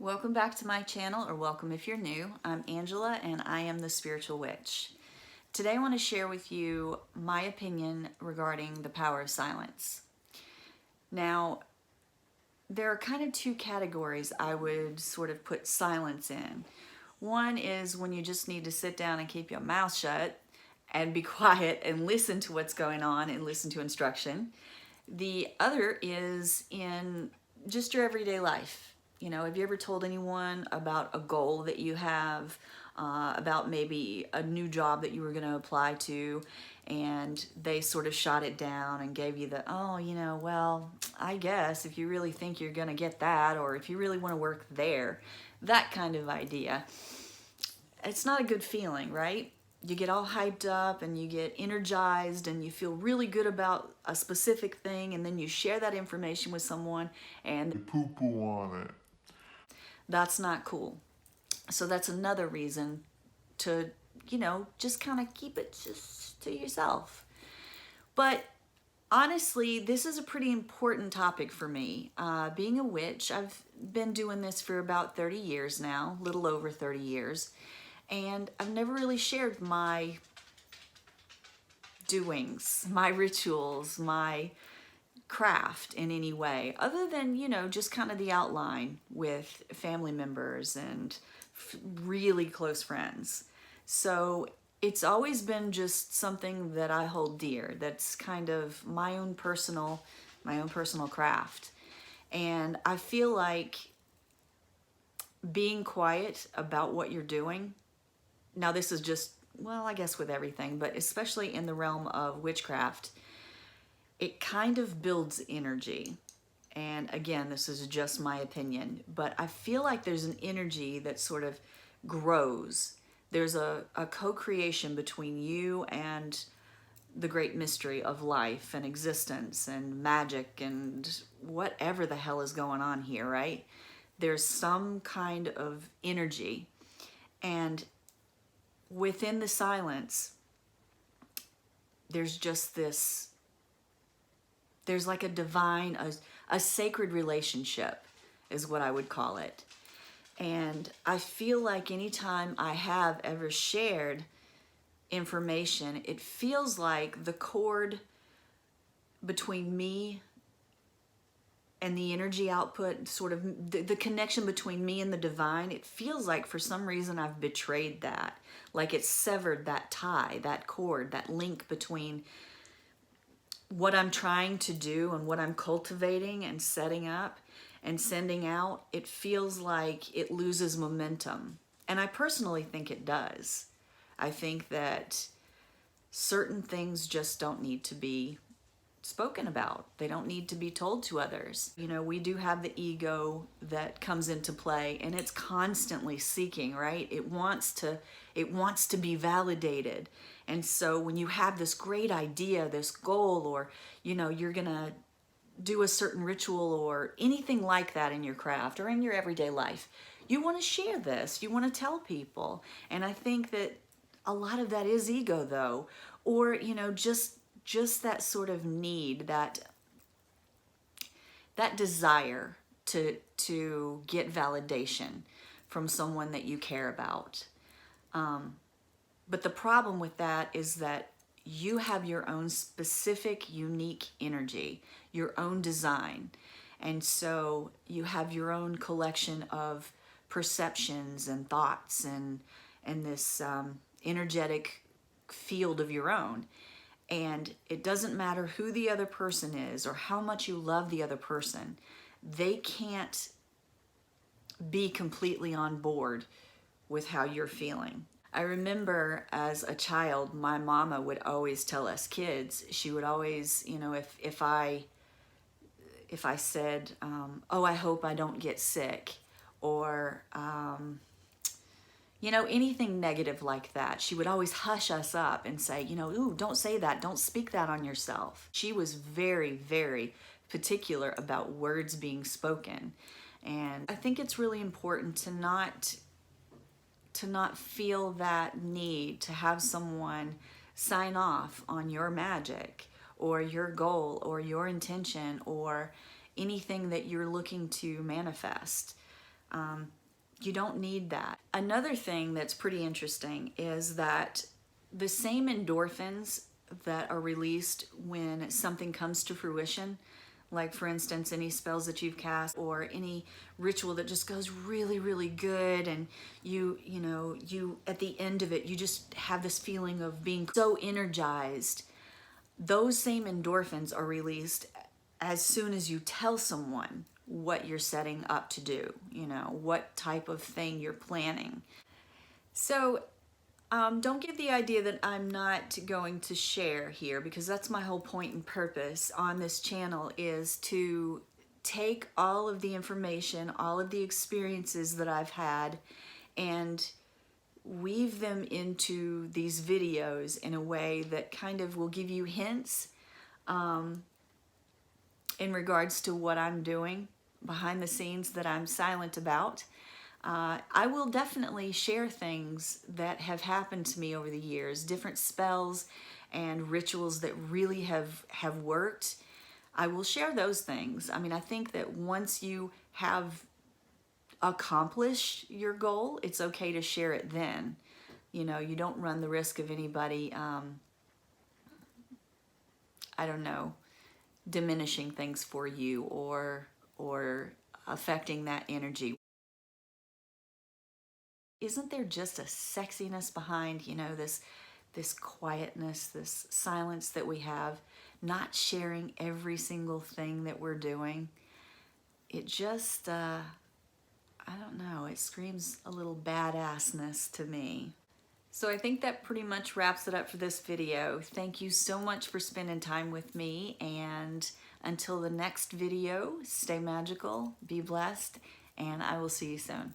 Welcome back to my channel, or welcome if you're new. I'm Angela and I am the Spiritual Witch. Today I want to share with you my opinion regarding the power of silence. Now, there are kind of two categories I would sort of put silence in. One is when you just need to sit down and keep your mouth shut and be quiet and listen to what's going on and listen to instruction. The other is in just your everyday life. You know, have you ever told anyone about a goal that you have, about maybe a new job that you were going to apply to, and they sort of shot it down and gave you the, oh, well, I guess if you really think you're going to get that, or if you really want to work there, that kind of idea. It's not a good feeling, right? You get all hyped up and you get energized and you feel really good about a specific thing, and then you share that information with someone and they poo-poo on it. That's not cool. So that's another reason to, just kind of keep it just to yourself. But honestly, this is a pretty important topic for me. Being a witch, I've been doing this for about 30 years now, a little over 30 years. And I've never really shared my doings, my rituals, my craft in any way, other than, just kind of the outline with family members and really close friends. So it's always been just something that I hold dear. That's kind of my own personal craft. And I feel like being quiet about what you're doing, now this is just, well, I guess with everything, but especially in the realm of witchcraft, it kind of builds energy. And again, this is just my opinion, but I feel like there's an energy that sort of grows. There's a co-creation between you and the great mystery of life and existence and magic and whatever the hell is going on here, right? There's some kind of energy. And within the silence, there's just this, there's like a divine, a sacred relationship is what I would call it. And I feel like anytime I have ever shared information, it feels like the cord between me and the energy output, sort of the connection between me and the divine, it feels like for some reason I've betrayed that. Like it's severed that tie, that cord, that link between what I'm trying to do and what I'm cultivating and setting up and sending out. It feels like it loses momentum. And I personally think it does. I think that certain things just don't need to be spoken about. They don't need to be told to others. We do have the ego that comes into play, and it's constantly seeking, right? It wants to be validated. And so when you have this great idea, this goal, or you're gonna do a certain ritual or anything like that in your craft or in your everyday life, you want to share this, you want to tell people. And I think that a lot of that is ego, though, or just that sort of need, that desire to get validation from someone that you care about. But the problem with that is that you have your own specific, unique energy, your own design. And so you have your own collection of perceptions and thoughts and this energetic field of your own. And it doesn't matter who the other person is or how much you love the other person, they can't be completely on board with how you're feeling. I remember as a child, my mama would always tell us kids, she would always, if I said, oh, I hope I don't get sick, or anything negative like that, she would always hush us up and say, ooh, don't say that. Don't speak that on yourself. She was very, very particular about words being spoken. And I think it's really important to not feel that need to have someone sign off on your magic or your goal or your intention or anything that you're looking to manifest. You don't need that. Another thing that's pretty interesting is that the same endorphins that are released when something comes to fruition, like for instance any spells that you've cast or any ritual that just goes really really good, and you at the end of it you just have this feeling of being so energized. Those same endorphins are released as soon as you tell someone what you're setting up to do, what type of thing you're planning. So don't get the idea that I'm not going to share here, because that's my whole point and purpose on this channel, is to take all of the information, all of the experiences that I've had, and weave them into these videos in a way that kind of will give you hints in regards to what I'm doing behind the scenes that I'm silent about. I will definitely share things that have happened to me over the years, different spells and rituals that really have worked. I will share those things. I mean, I think that once you have accomplished your goal, it's okay to share it then. You don't run the risk of anybody, I don't know, diminishing things for you or affecting that energy. Isn't there just a sexiness behind, this quietness, this silence that we have, not sharing every single thing that we're doing? It just, I don't know, it screams a little badassness to me. So I think that pretty much wraps it up for this video. Thank you so much for spending time with me, and until the next video, stay magical, be blessed, and I will see you soon.